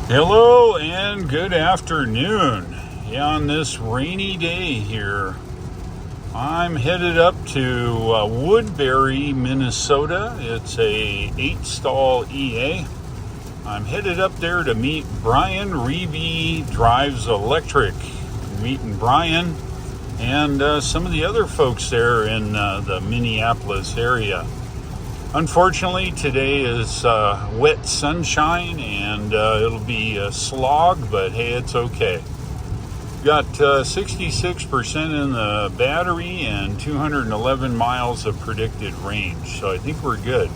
Hello and good afternoon. Yeah, on this rainy day here, I'm headed up to Woodbury, Minnesota. It's a 8-stall EA. I'm headed up there to meet Brian Reeve Drives Electric. Meeting Brian and some of the other folks there in the Minneapolis area. Unfortunately, today is wet sunshine and it'll be a slog, but hey, it's okay. Got 66% in the battery and 211 miles of predicted range, so I think we're good.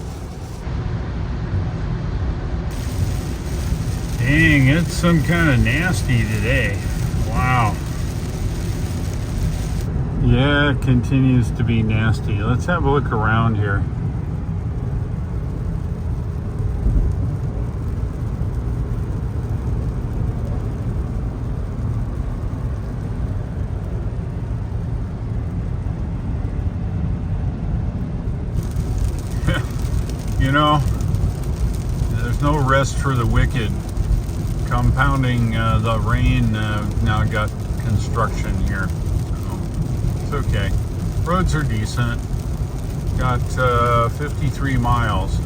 Dang, it's some kind of nasty today. Wow. Yeah, it continues to be nasty. Let's have a look around here. You know, there's no rest for the wicked. Compounding the rain, now got construction here. So it's okay. Roads are decent. Got 53 miles.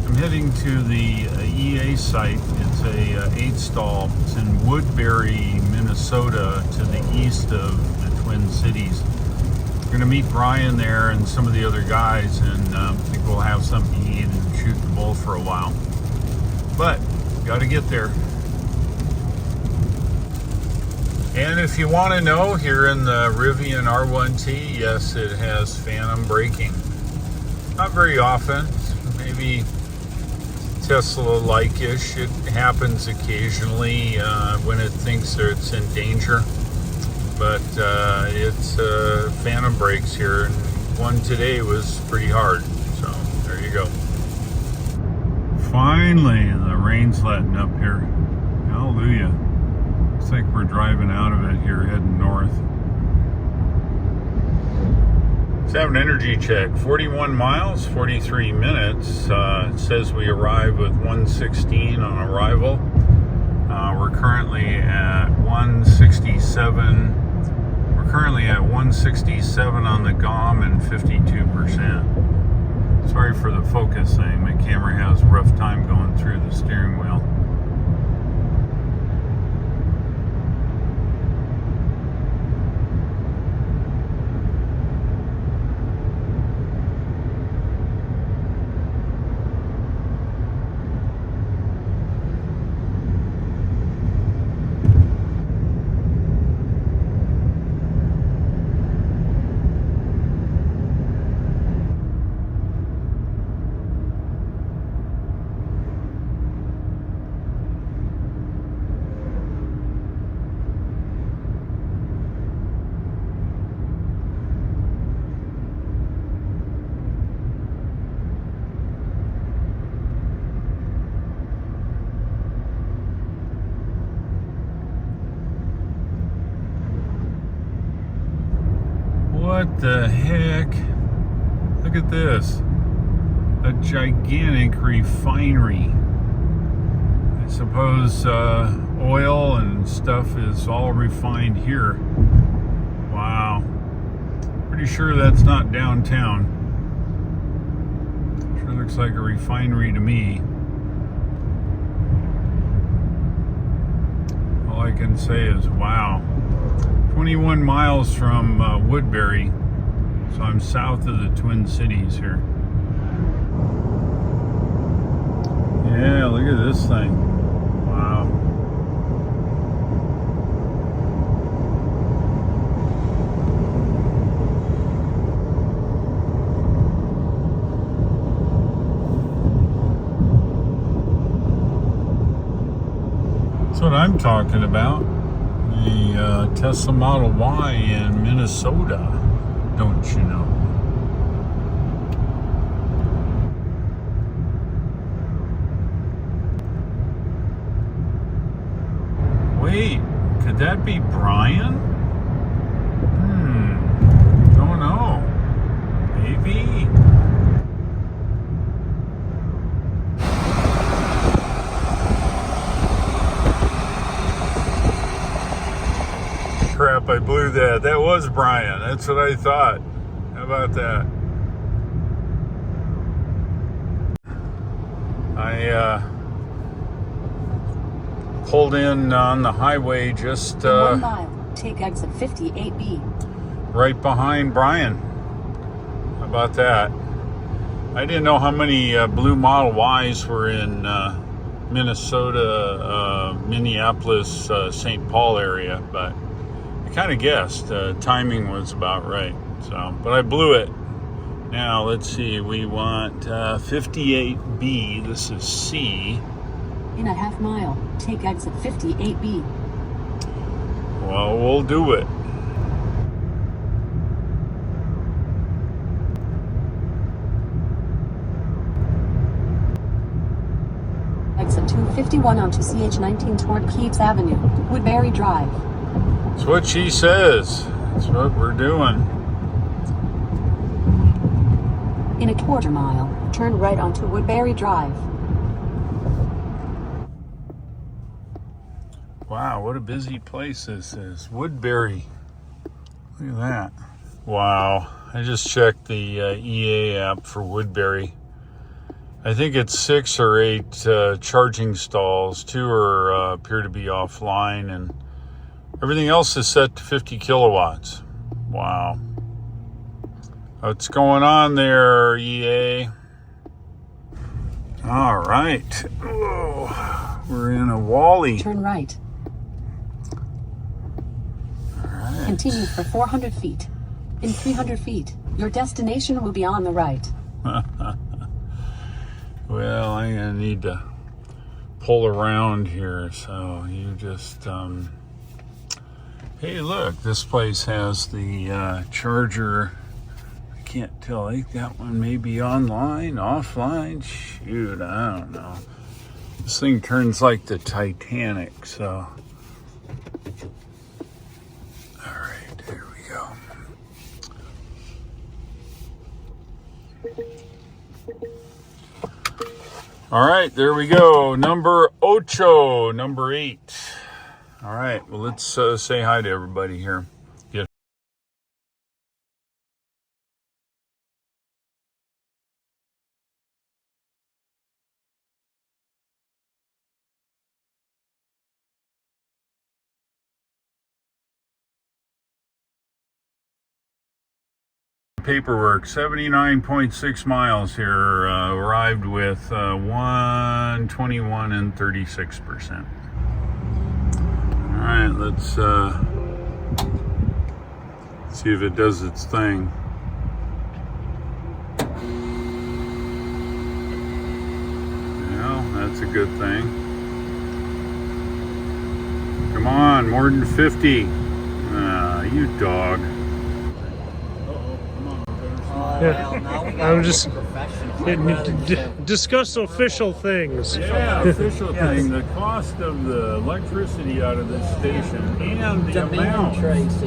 I'm heading to the EA site. It's a 8-stall. It's in Woodbury, Minnesota, to the east of the Twin Cities. We're going to meet Brian there and some of the other guys, and I think we'll have something to eat and shoot the bull for a while. But, got to get there. And if you want to know, here in the Rivian R1T, yes, it has phantom braking. Not very often, maybe Tesla-like-ish. It happens occasionally when it thinks that it's in danger. But it's phantom brakes here, and one today was pretty hard, so there you go. Finally, the rain's letting up here. Hallelujah. Looks like we're driving out of it here, heading north. Let's have an energy check. 41 miles, 43 minutes. It says we arrive with 116 on arrival. We're currently at 167. Currently at 167 on the GOM and 52%. Sorry for the focusing. My camera has a rough time going through the steering wheel. What the heck? Look at this. A gigantic refinery. I suppose oil and stuff is all refined here. Wow. Pretty sure that's not downtown. Sure looks like a refinery to me. All I can say is wow. 21 miles from Woodbury, so I'm south of the Twin Cities here. Yeah, look at this thing. Wow. That's what I'm talking about. The Tesla Model Y in Minnesota, don't you know? Wait, could that be Brian? Don't know. Maybe. crap, I blew that. That was Brian. That's what I thought. How about that? I pulled in on the highway just 1 mile. Take exit 58B. Right behind Brian. How about that? I didn't know how many blue Model Ys were in Minnesota, Minneapolis, St. Paul area, but I kind of guessed. Timing was about right. So, but I blew it. Now let's see. We want 58B. This is C. In a half mile, take exit 58B. Well, we'll do it. Exit 251 onto CH19 toward Keeps Avenue, Woodbury Drive. That's what she says. That's what we're doing. In a quarter mile, turn right onto Woodbury Drive. Wow, what a busy place this is. Woodbury. Look at that. Wow. I just checked the EA app for Woodbury. I think it's 6 or 8 charging stalls. 2 are appear to be offline, and everything else is set to 50 kilowatts. Wow. What's going on there, EA? All right. Whoa. We're in a Wally. Turn right. All right. Continue for 400 feet. In 300 feet, your destination will be on the right. Well, I'm gonna need to pull around here, so you just hey, look, this place has the charger. I can't tell. I think that one may be online, offline. Shoot, I don't know. This thing turns like the Titanic, so. All right, there we go. All right, there we go. Number 8. All right, well, let's say hi to everybody here. Get paperwork. 79.6 miles here. Arrived with 121 and 36%. All right, let's see if it does its thing. Well, that's a good thing. Come on, more than 50. You dog. Yeah. I'm just discuss official things. Yeah, official thing. The cost of the electricity out of this station and the amount.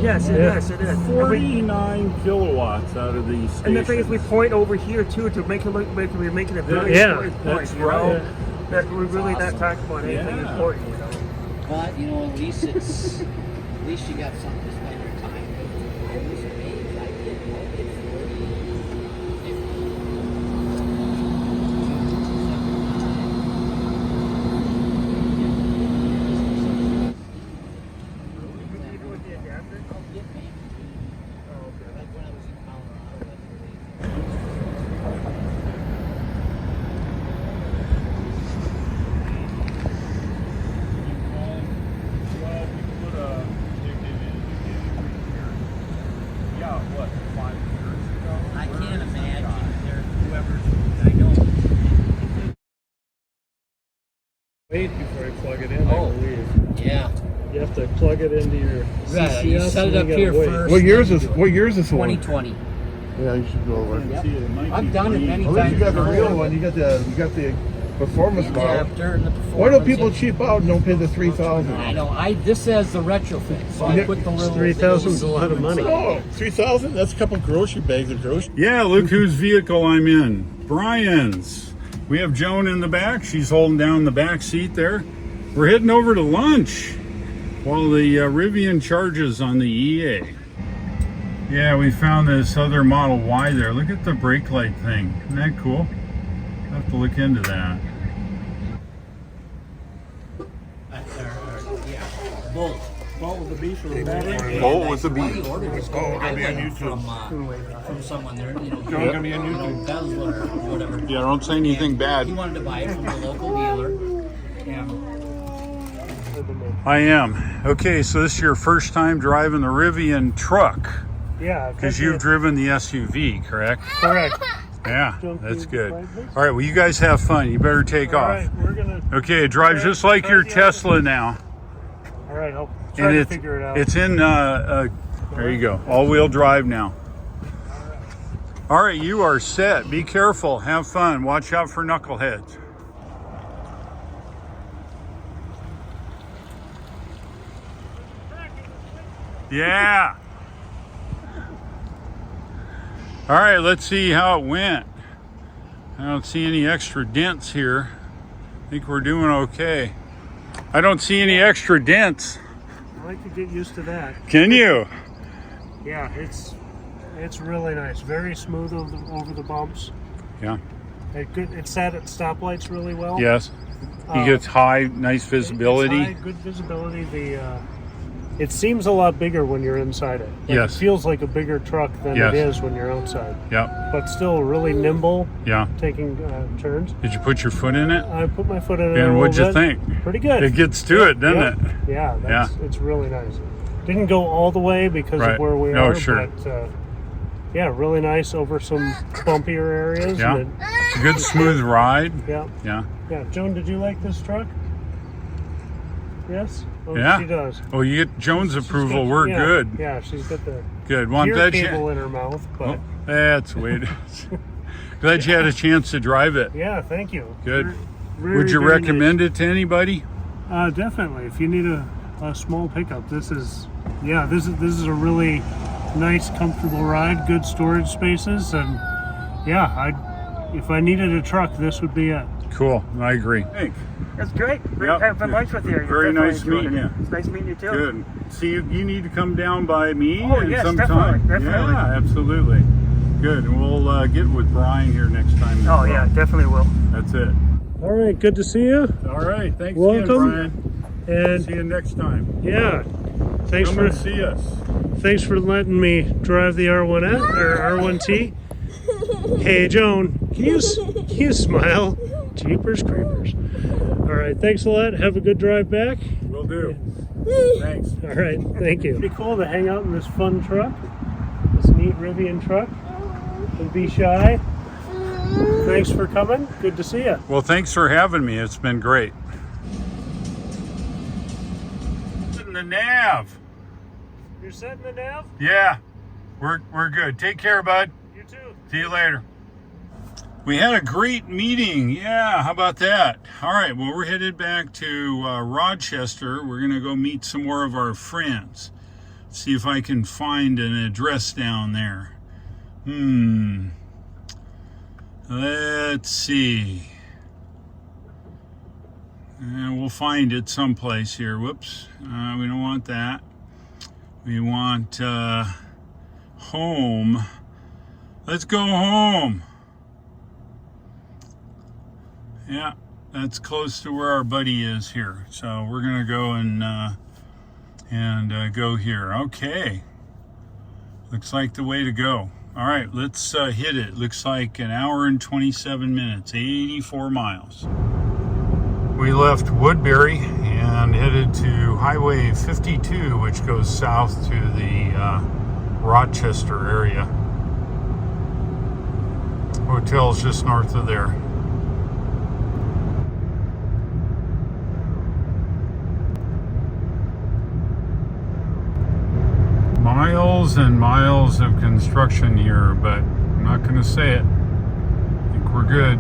Yes, it is. It is. 49 kilowatts out of these stations. And the thing is, we point over here too to make it look like we're making a very important point. That's right. That we're really not talking about anything important. You know. But you know, at least you got something to spend your time with. I was amazed. I didn't know it's 5 years ago? I can't imagine. Whoever's, I know. Wait before I plug it in. I believe. Yeah. You have to plug it into your Right. You CCS set it and up you here gotta wait. first. What year is this? What year is this one? 2020. Yeah, you should go over. Yep. See, it might I've be done it green. many At least you got the times. real one. You got the performance model. Adapter and the performance. Why do people cheap out and don't pay the $3,000? I know. This says the retrofit, so I put the little. 3,000 is a lot of money. Oh, $3,000? That's a couple grocery bags of groceries. Yeah, look whose vehicle I'm in. Brian's. We have Joan in the back. She's holding down the back seat there. We're heading over to lunch. while the Rivian charges on the EA. Yeah, we found this other Model Y there. Look at the brake light thing. Isn't that cool? I'll have to look into that. Yeah, Bolt. Bolt with the beef or the battery? Bolt with the beef. I ordered this Oh, I gonna be on got it YouTube. from someone there, you know, John's gonna be on you know, YouTube. Bezel or whatever. Yeah, don't say anything And bad. He wanted to buy it from the local dealer. And I am. Okay, so this is your first time driving the Rivian truck, Yeah. because you've driven the SUV, correct? Correct. Yeah, Don't that's you good. drive this? All right, well, you guys have fun. You better take All off. right, we're gonna. Okay, it drives just like your Tesla now. All right, I'll try to figure it out. It's in, there you go, all-wheel drive now. All right, you are set. Be careful. Have fun. Watch out for knuckleheads. Yeah. All right, let's see how it went. I don't see any extra dents here. I think we're doing okay. I don't see any extra dents. I like to get used to that. Can you? Yeah, it's really nice. Very smooth over the bumps. Yeah. It sat at stoplights really well. Yes. He gets high, nice visibility. It's high, good visibility. It seems a lot bigger when you're inside it. Yes. It feels like a bigger truck than Yes. it is when you're outside. Yeah. But still really nimble, Yeah. taking turns. Did you put your foot in it? I put my foot in it. And a what'd you little bit. think? Pretty good. It gets to it, doesn't Yep. it? Yeah, it's really nice. Didn't go all the way because Right. of where we No, are, sure. but yeah, really nice over some bumpier areas. Yeah. and It's a good smooth ride. yeah, Yeah. yeah. Joan, did you like this truck? Yes. Oh, Yeah. she does. Oh, you get Jones' She's approval. got- We're yeah, good. Yeah, she's got the Good. Well, I'm ear glad cable you. in her mouth, but Oh, that's the way it is. Glad you had a chance to drive it. yeah, thank you. Good. Very, Would you very recommend it to anybody? nice. Definitely. If you need a small pickup, this is a really nice, comfortable ride. Good storage spaces, and yeah, if I needed a truck, this would be it. Cool. I agree. That's great. Yep. Having lunch with you. Very nice meeting you. It's nice meeting you too. Good. See, you need to come down by me Oh, yes, sometime. definitely. Yeah, absolutely. Good. And we'll get with Brian here next time. as Oh well. yeah, definitely will. That's it. All right, good to see you. All right. Thanks Welcome. again, Brian. And See you next time. yeah, thanks Come for and see us. thanks for letting me drive the R1T or R1T. Hey Joan, can you smile? Jeepers creepers. All right, thanks a lot. Have a good drive back. Will do. Thanks. All right, thank you. Pretty cool to hang out in this fun truck, this neat Rivian truck, and be shy. Thanks for coming. Good to see you. Well, thanks for having me. It's been great. In the nav. You're setting the nav? Yeah, we're good. Take care, bud. You too. See you later. We had a great meeting. Yeah, how about that? All right, well, we're headed back to Rochester. We're going to go meet some more of our friends. See if I can find an address down there. Let's see. We'll find it someplace here. Whoops. We don't want that. We want home. Let's go home. Yeah, that's close to where our buddy is here. So we're gonna go and go here. Okay. Looks like the way to go. All right, let's hit it. Looks like an hour and 27 minutes, 84 miles. We left Woodbury and headed to Highway 52, which goes south to the Rochester area. Hotel's just north of there. Miles and miles of construction here, but I'm not going to say it. I think we're good.